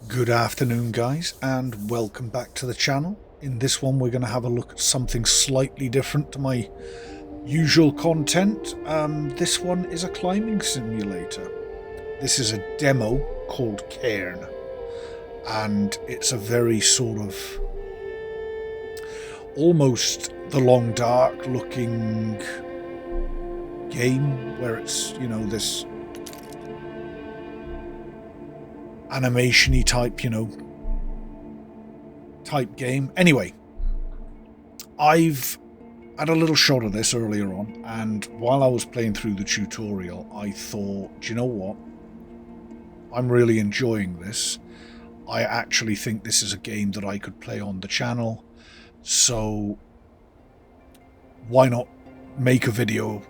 Good afternoon, guys, and welcome back to the channel. In this one, we're going to have a look at something slightly different to my usual content. This one is a climbing simulator. This is a demo called Cairn, and it's a very sort of almost the Long Dark looking game where it's, this animation-y type game. Anyway, I've had a little shot of this earlier on, and while I was playing through the tutorial, I thought, do you know what? I'm really enjoying this. I actually think this is a game that I could play on the channel, so why not make a video,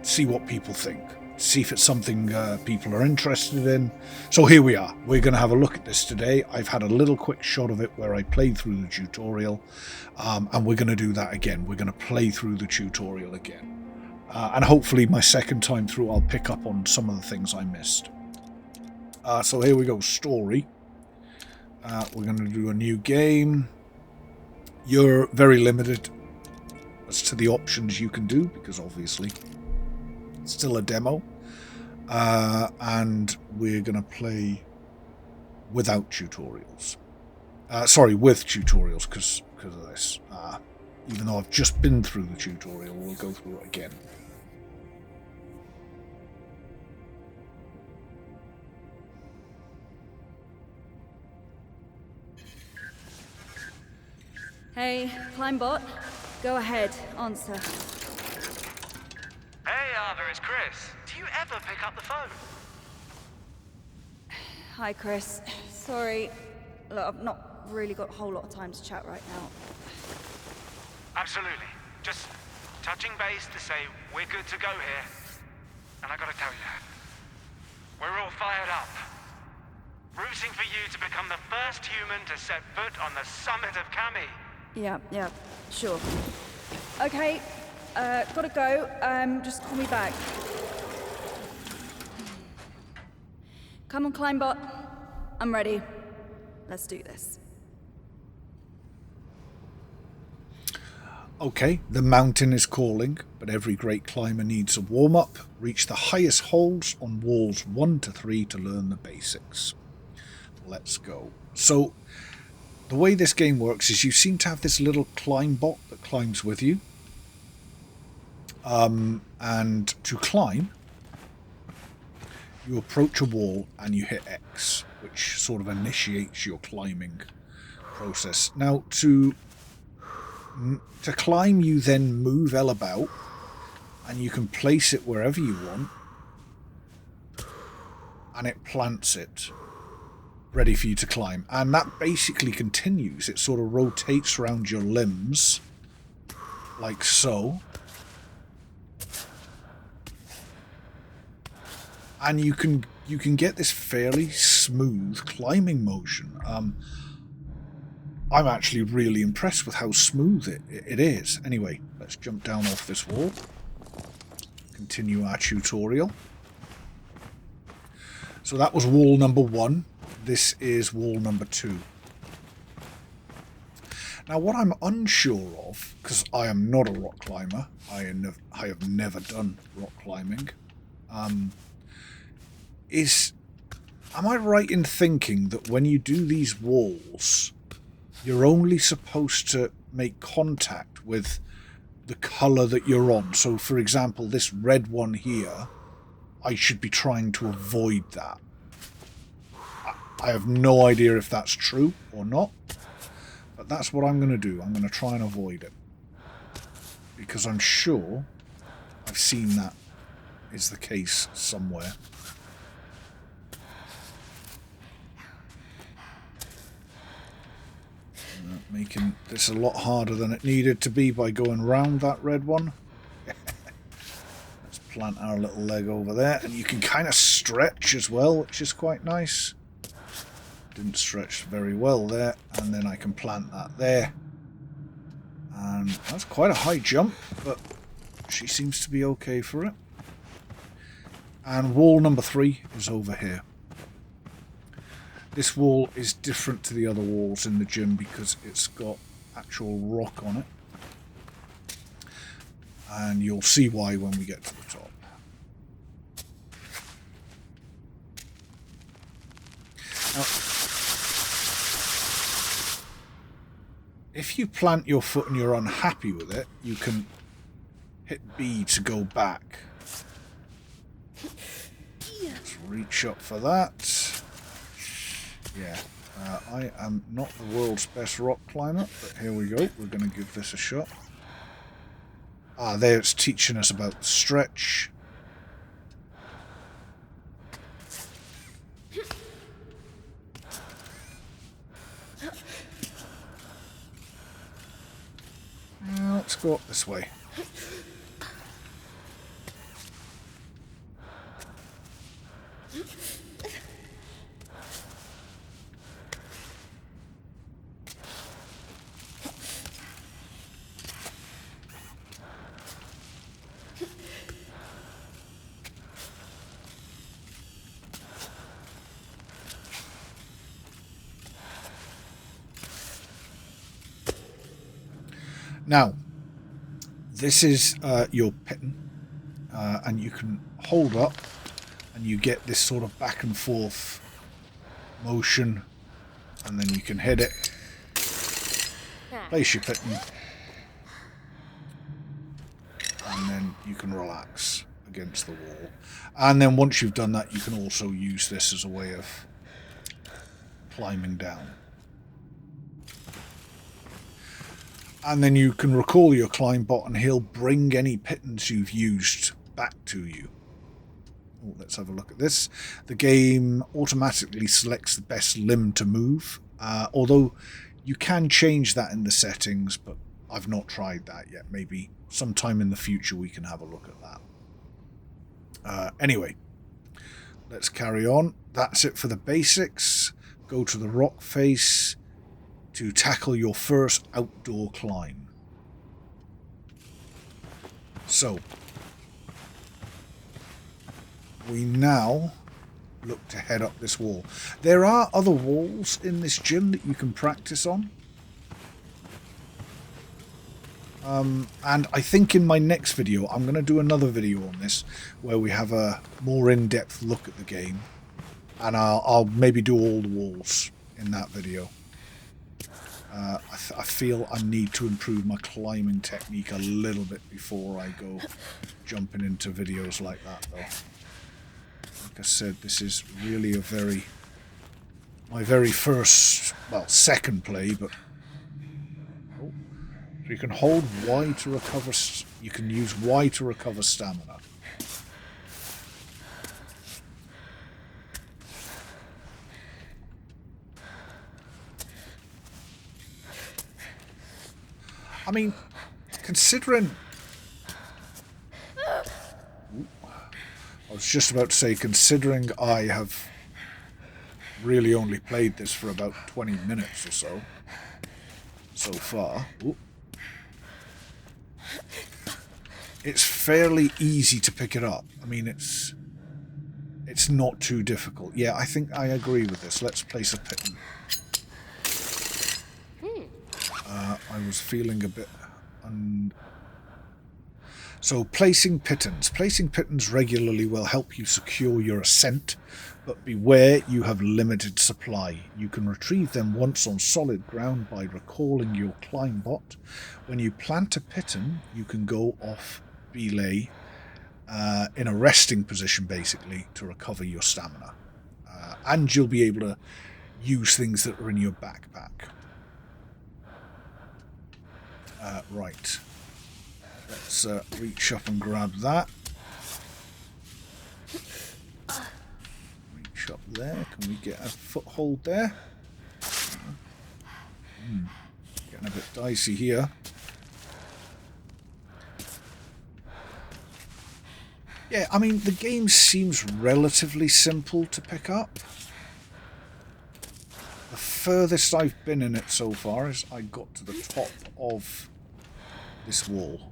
see what people think, see if it's something people are interested in. So here we are. We're going to have a look at this today. I've had a little quick shot of it where I played through the tutorial, and we're going to do that again. We're going to play through the tutorial again, and hopefully my second time through I'll pick up on some of the things I missed. So here we go. Story. We're going to do a new game. You're very limited as to the options you can do because obviously it's still a demo. And we're going to play without tutorials. Sorry, with tutorials because of this. Even though I've just been through the tutorial, we'll go through it again. Hey, Climbot. Go ahead, answer. Hey, Arthur, it's Chris. Do you ever pick up the phone? Hi, Chris. Sorry. Look, I've not really got a whole lot of time to chat right now. Absolutely. Just touching base to say we're good to go here. And I gotta tell you, we're all fired up. Rooting for you to become the first human to set foot on the summit of Kami. Yeah, sure. Okay, gotta go. Just call me back. Come on, Climbot. I'm ready. Let's do this. Okay, the mountain is calling, but every great climber needs a warm-up. Reach the highest holds on walls 1 to 3 to learn the basics. Let's go. So, the way this game works is you seem to have this little climb bot that climbs with you. And to climb, you approach a wall and you hit X, which sort of initiates your climbing process. Now, to climb, you then move L about, and you can place it wherever you want, and it plants it ready for you to climb. And that basically continues. It sort of rotates around your limbs, like so. And you can get this fairly smooth climbing motion. I'm actually really impressed with how smooth it is. Anyway, let's jump down off this wall. Continue our tutorial. So that was wall number 1. This is wall number 2. Now what I'm unsure of, because I am not a rock climber, I have never done rock climbing, is, am I right in thinking that when you do these walls, you're only supposed to make contact with the colour that you're on? So, for example, this red one here, I should be trying to avoid that. I have no idea if that's true or not, but that's what I'm going to do. I'm going to try and avoid it, because I'm sure I've seen that is the case somewhere. Making this a lot harder than it needed to be by going round that red one. Let's plant our little leg over there, and you can kind of stretch as well, which is quite nice. Didn't stretch very well there, and then I can plant that there. And that's quite a high jump, but she seems to be okay for it. And wall number 3 is over here. This wall is different to the other walls in the gym because it's got actual rock on it. And you'll see why when we get to the top. Now, if you plant your foot and you're unhappy with it, you can hit B to go back. Let's reach up for that. Yeah, I am not the world's best rock climber, but here we go. We're going to give this a shot. Ah, there it's teaching us about the stretch. Let's go up this way. Now, this is your pitten, and you can hold up and you get this sort of back and forth motion, and then you can hit it, place your pitten, and then you can relax against the wall. And then once you've done that, you can also use this as a way of climbing down. And then you can recall your climb bot and he'll bring any pittance you've used back to you. Oh, let's have a look at this. The game automatically selects the best limb to move, although you can change that in the settings, but I've not tried that yet. Maybe sometime in the future we can have a look at that. Anyway, let's carry on. That's it for the basics. Go to the rock face to tackle your first outdoor climb. So, we now look to head up this wall. There are other walls in this gym that you can practice on. And I think in my next video, I'm going to do another video on this where we have a more in-depth look at the game. And I'll maybe do all the walls in that video. I feel I need to improve my climbing technique a little bit before I go jumping into videos like that, though. Like I said, this is really my very first, well, second play, but... Oh, so you can hold Y to recover, you can use Y to recover stamina. I mean, considering... I was just about to say, considering I have really only played this for about 20 minutes or so far. Ooh. It's fairly easy to pick it up. I mean, it's not too difficult. Yeah, I think I agree with this. Let's place a pitten. I was feeling a bit So placing pittons. Placing pittons regularly will help you secure your ascent, but beware, you have limited supply. You can retrieve them once on solid ground by recalling your climb bot. When you plant a pitton, you can go off belay in a resting position, basically, to recover your stamina. And you'll be able to use things that are in your backpack. Right. Let's reach up and grab that. Reach up there. Can we get a foothold there? Getting a bit dicey here. Yeah, I mean, the game seems relatively simple to pick up. The furthest I've been in it so far is I got to the top of this wall.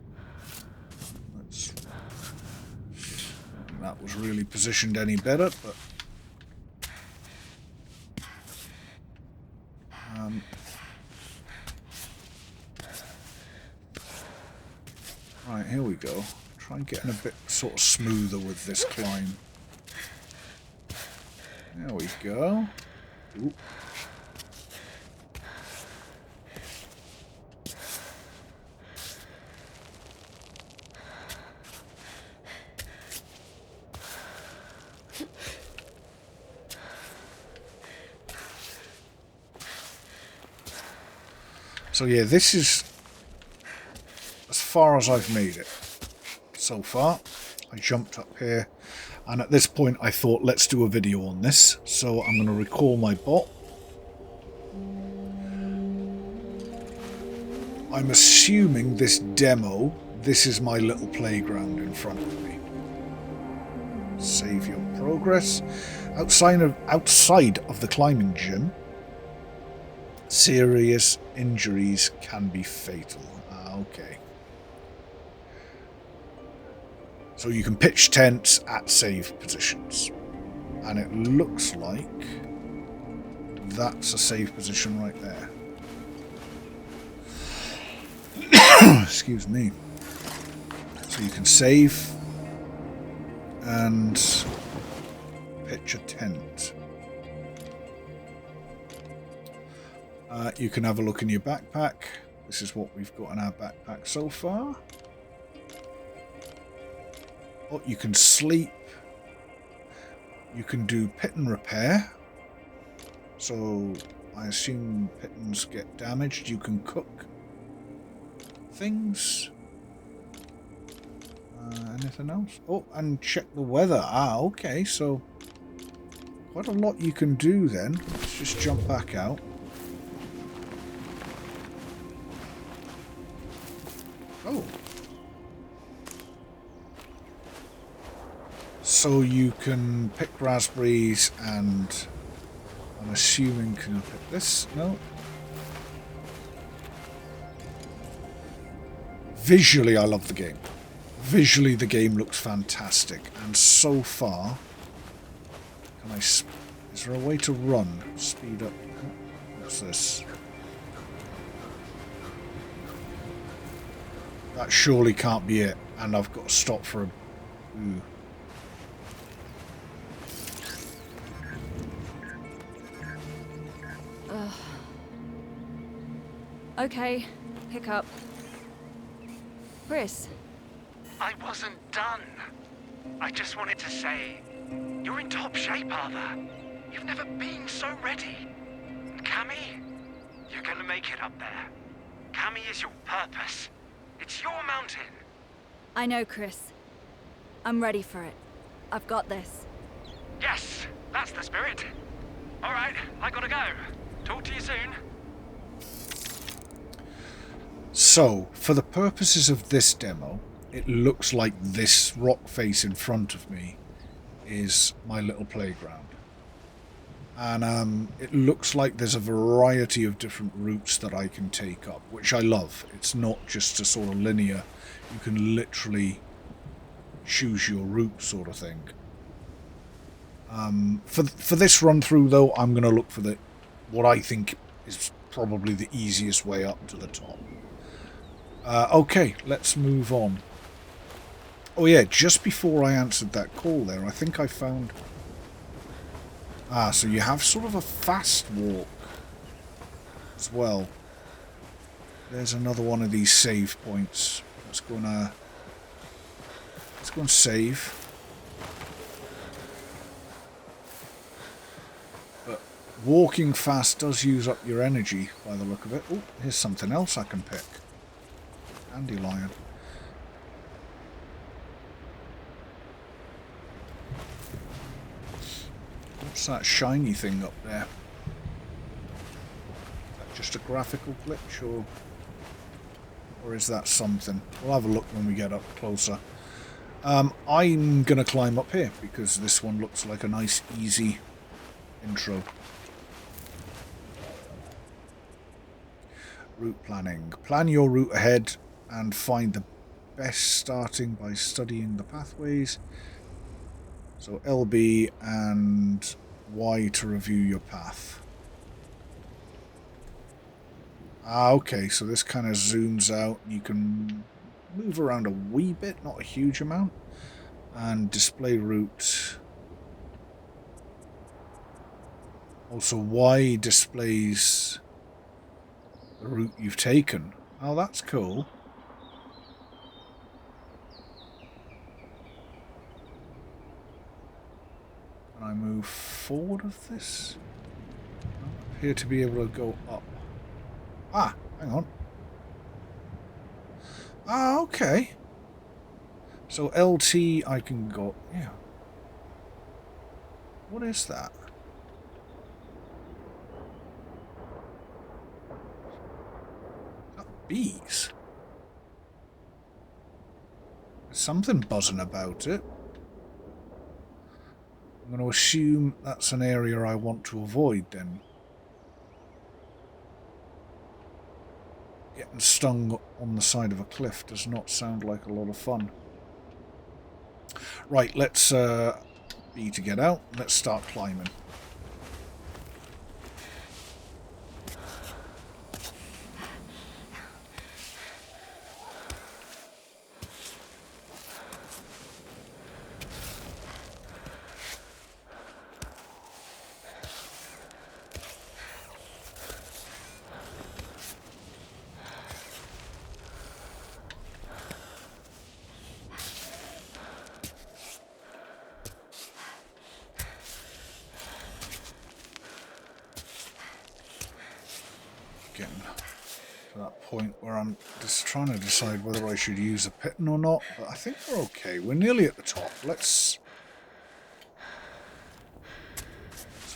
That was really positioned any better, but Right, here we go. Try and get in a bit sort of smoother with this climb. There we go. Ooh. So yeah, this is as far as I've made it so far. I jumped up here, and at this point I thought, let's do a video on this. So I'm going to recall my bot. I'm assuming this demo, this is my little playground in front of me. Save your progress. Outside of the climbing gym, serious injuries can be fatal. Okay. So you can pitch tents at save positions. And it looks like that's a save position right there. Excuse me. So you can save and pitch a tent. You can have a look in your backpack. This is what we've got in our backpack so far. Oh, you can sleep. You can do pit and repair. So I assume pittons get damaged. You can cook things. Anything else? Oh, and check the weather. Okay, so quite a lot you can do then. Let's just jump back out. Oh. So you can pick raspberries and I'm assuming, can I pick this? No. Visually, I love the game. Visually, the game looks fantastic. And so far, can I... Is there a way to run? Speed up. What's this? That surely can't be it. And I've got to stop for a... Ooh. Okay, pick up. Chris. I wasn't done. I just wanted to say, you're in top shape, Arthur. You've never been so ready. And Cammy, you're gonna make it up there. Cammy is your purpose. It's your mountain. I know, Chris. I'm ready for it. I've got this. Yes, that's the spirit. All right, I gotta go. Talk to you soon. So, for the purposes of this demo, it looks like this rock face in front of me is my little playground. And it looks like there's a variety of different routes that I can take up, which I love. It's not just a sort of linear, you can literally choose your route sort of thing. For this run through though, I'm going to look for what I think is probably the easiest way up to the top. Okay, let's move on. Oh yeah, just before I answered that call there, I think I found... so you have sort of a fast walk as well. There's another one of these save points. Let's go and save. But walking fast does use up your energy by the look of it. Oh, here's something else I can pick. Dandelion. What's that shiny thing up there? Is that just a graphical glitch, or is that something? We'll have a look when we get up closer. I'm going to climb up here because this one looks like a nice, easy intro. Route planning. Plan your route ahead and find the best, starting by studying the pathways. So LB and Y to review your path. Ah, okay, so this kind of zooms out. You can move around a wee bit, not a huge amount. And display route. Also, Y displays the route you've taken. Oh, that's cool. Can I move forward of this? I appear to be able to go up. Ah, hang on. Ah, okay. So LT, I can go... Yeah. What is that? Bees. There's something buzzing about it. I'm going to assume that's an area I want to avoid then. Getting stung on the side of a cliff does not sound like a lot of fun. Right, let's B to get out. Let's start climbing. To that point where I'm just trying to decide whether I should use a piton or not, but I think we're okay. We're nearly at the top. Let's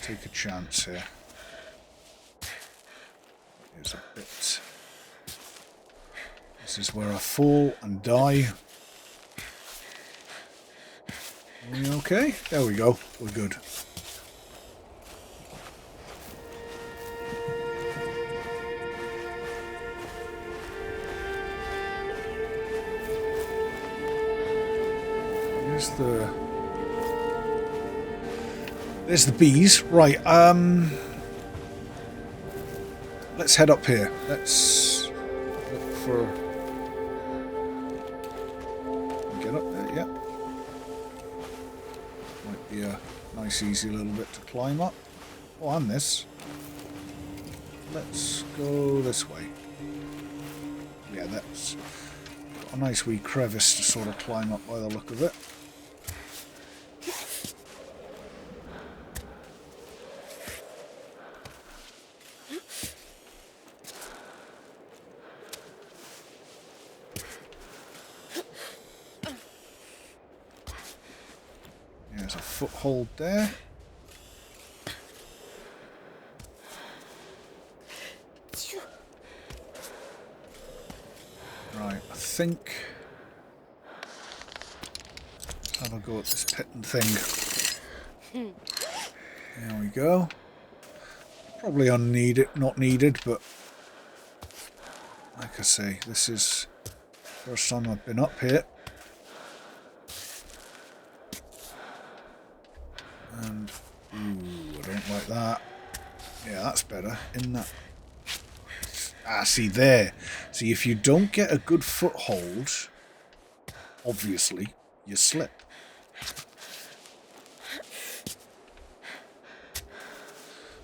take a chance here. Here's a bit. This is where I fall and die. Are we okay? There we go. We're good. There's the bees. Right, let's head up here. Let's look for... Get up there, yeah. Might be a nice easy little bit to climb up. Oh, and this. Let's go this way. Yeah, that's got a nice wee crevice to sort of climb up by the look of it. There's a foothold there. Right, I think... Let's have a go at this piton thing. There we go. Probably unneeded, not needed, but... Like I say, this is the first time I've been up here. And, ooh, I don't like that. Yeah, that's better. In that... Ah, see there. See, if you don't get a good foothold, obviously, you slip.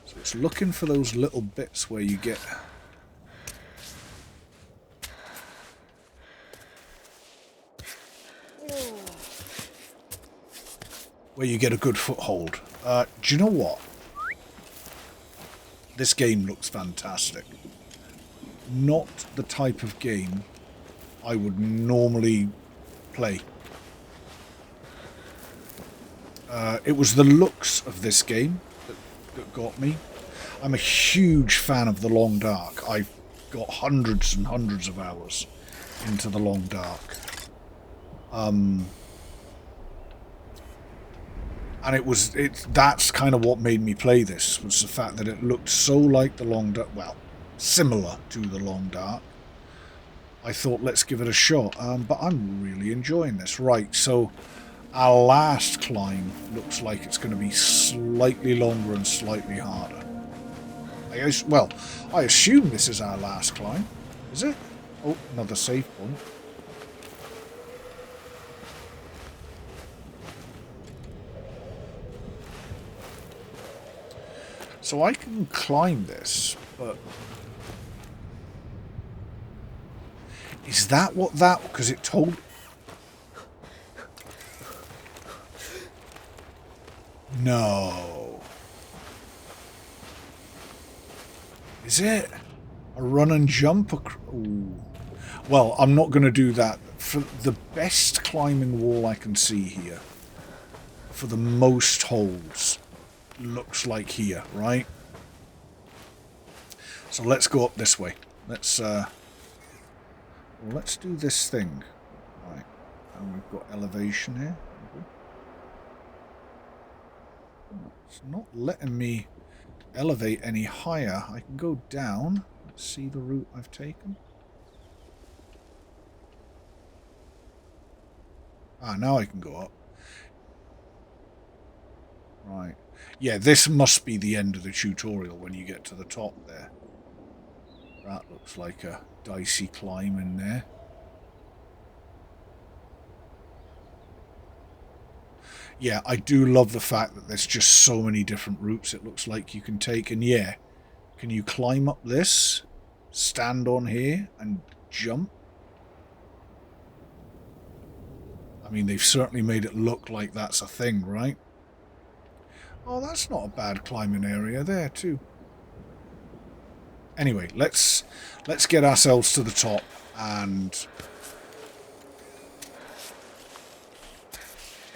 So it's looking for those little bits where you get... where you get a good foothold. Do you know what? This game looks fantastic. Not the type of game I would normally play. It was the looks of this game that got me. I'm a huge fan of The Long Dark. I've got hundreds and hundreds of hours into The Long Dark. And that's kind of what made me play this, was the fact that it looked so like The Long Dark, well, similar to The Long Dark. I thought, let's give it a shot, but I'm really enjoying this. Right, so our last climb looks like it's going to be slightly longer and slightly harder. Well, I assume this is our last climb. Is it? Oh, another save point. So I can climb this, but... Is that what that... Because it told... No. Is it? A run and jump? Ooh. Well, I'm not going to do that. For the best climbing wall I can see here, for the most holds, looks like here, right? So let's go up this way. Let's do this thing. Right. And we've got elevation here. It's not letting me elevate any higher. I can go down. Let's see the route I've taken. Ah, now I can go up. Right. Yeah, this must be the end of the tutorial when you get to the top there. That looks like a dicey climb in there. Yeah, I do love the fact that there's just so many different routes it looks like you can take. And yeah, can you climb up this, stand on here and jump? I mean, they've certainly made it look like that's a thing, right? Oh, that's not a bad climbing area there too. Anyway, let's get ourselves to the top and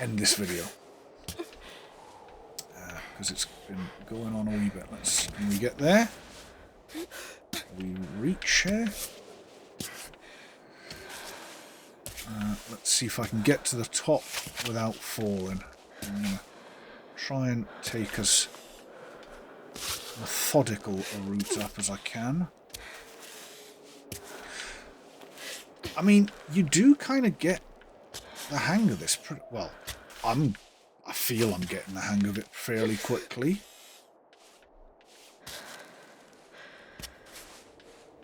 end this video. Because it's been going on a wee bit. Can we get there? We reach here. Let's see if I can get to the top without falling. I'm going to try and take as methodical a route up as I can. I mean, you do kind of get the hang of this pretty well. I feel I'm getting the hang of it fairly quickly.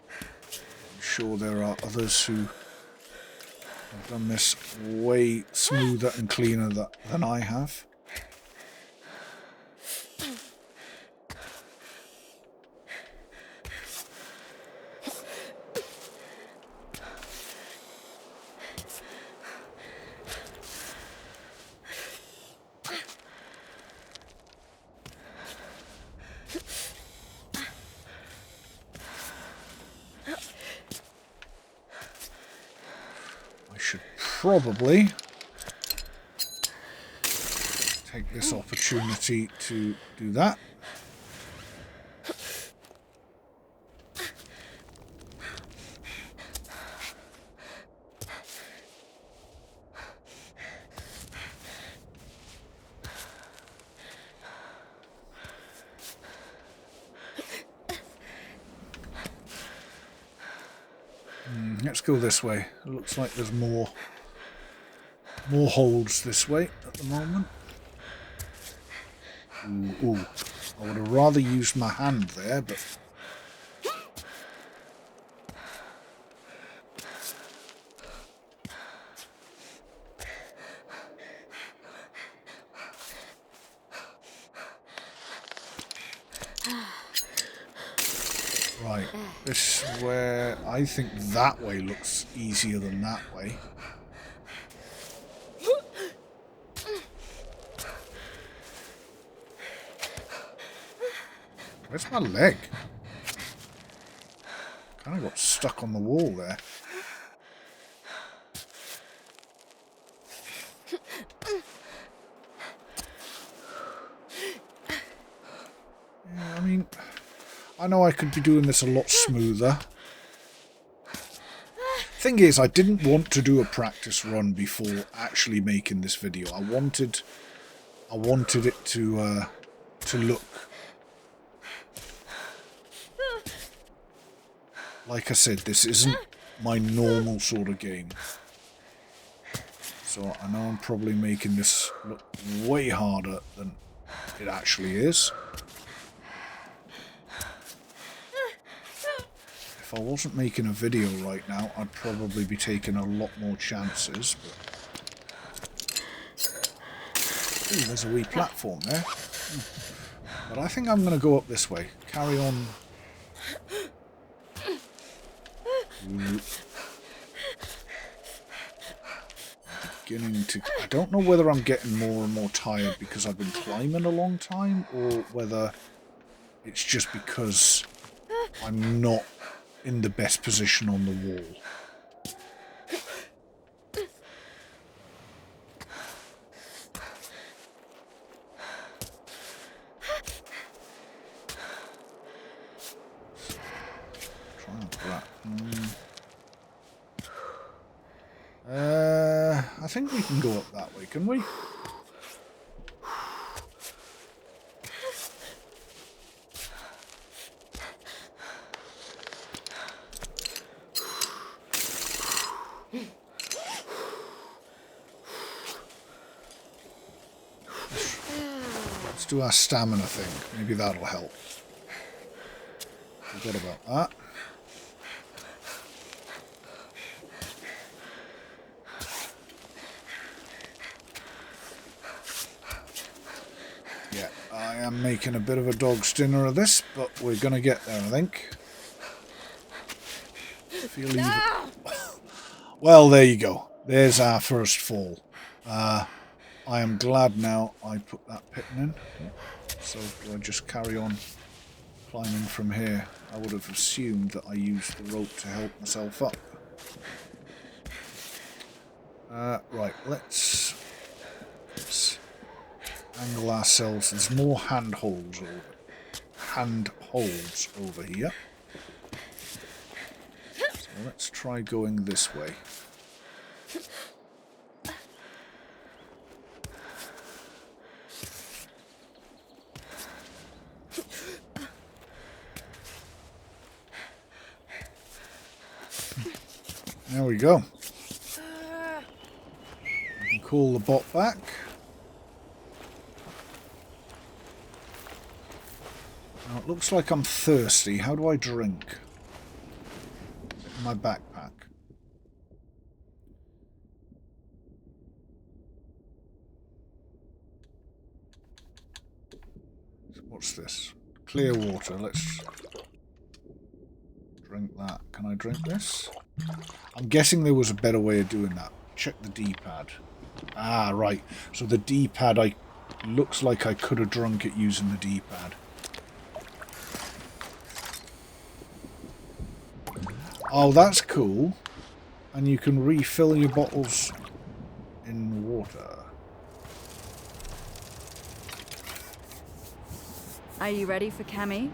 I'm sure there are others who have done this way smoother and cleaner than I have. Probably take this opportunity to do that. Let's go this way. It looks like there's more holds this way at the moment. Ooh. I would have rather used my hand there, but... Right, this is where I think that way looks easier than that way. Where's my leg? Kind of got stuck on the wall there. Yeah, I mean, I know I could be doing this a lot smoother. Thing is, I didn't want to do a practice run before actually making this video. I wanted it to look like I said, this isn't my normal sort of game. So I know I'm probably making this look way harder than it actually is. If I wasn't making a video right now, I'd probably be taking a lot more chances. But... Ooh, there's a wee platform there. But I think I'm going to go up this way. Carry on. Ooh. Beginning to... I don't know whether I'm getting more and more tired because I've been climbing a long time, or whether it's just because I'm not in the best position on the wall. Try and grab. I think we can go up that way, can we? Let's do our stamina thing. Maybe that'll help. Forgot about that. Yeah, I am making a bit of a dog's dinner of this, but we're going to get there, I think. Feel even... Well, there you go. There's our first fall. I am glad now I put that pitting in. So do I just carry on climbing from here? I would have assumed that I used the rope to help myself up. Right, let's angle ourselves. There's more handholds over here. So let's try going this way. There we go. We can call the bot back. Now it looks like I'm thirsty. How do I drink? In my backpack. What's this? Clear water. Let's drink that. Can I drink this? I'm guessing there was a better way of doing that. Check the D-pad. Ah, right. So the D-pad, looks like I could have drunk it using the D-pad. Oh, that's cool. And you can refill your bottles in water. Are you ready for Cammy?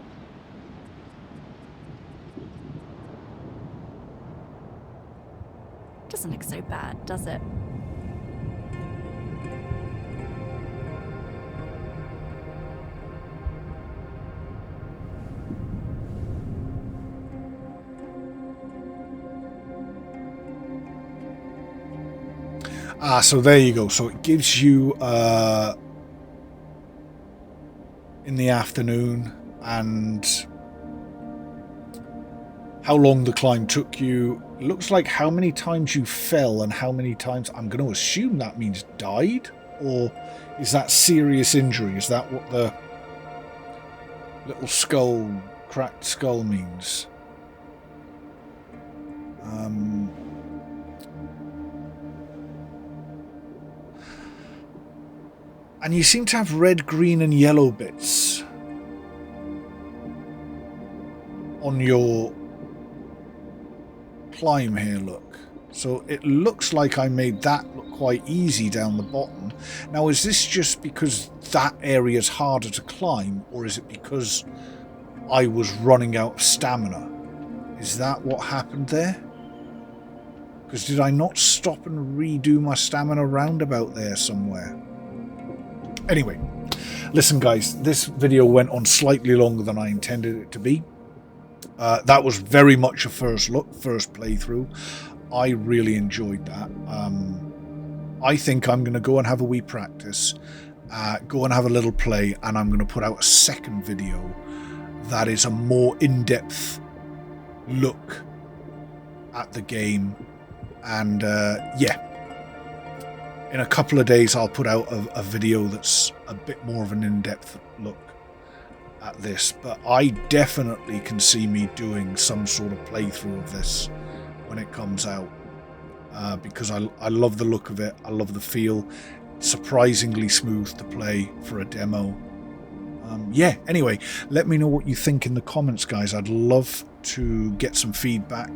Doesn't look so bad, does it? Ah, so there you go. So it gives you in the afternoon and how long the climb took you. It looks like how many times you fell and how many times. I'm going to assume that means died, or is that serious injury? Is that what the little skull, cracked skull means? And you seem to have red, green and yellow bits on your climb here, look. So it looks like I made that look quite easy down the bottom. Now, is this just because that area is harder to climb, or is it because I was running out of stamina? Is that what happened there? Because did I not stop and redo my stamina roundabout there somewhere? Anyway, listen guys, this video went on slightly longer than I intended it to be. That was very much a first playthrough. I really enjoyed that. I think I'm going to go and have a wee practice, go and have a little play, and I'm going to put out a second video that is a more in-depth look at the game. And yeah, in a couple of days I'll put out a video that's a bit more of an in-depth look at this, but I definitely can see me doing some sort of playthrough of this when it comes out, because I love the look of it. I love the feel. It's surprisingly smooth to play for a demo. Yeah, anyway, let me know what you think in the comments, guys. I'd love to get some feedback.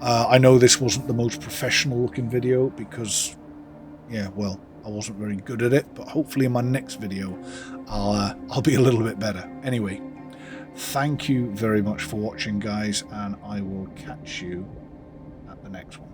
I know this wasn't the most professional looking video because, yeah, well, I wasn't very good at it, but hopefully in my next video I'll be a little bit better. Anyway, thank you very much for watching, guys, and I will catch you at the next one.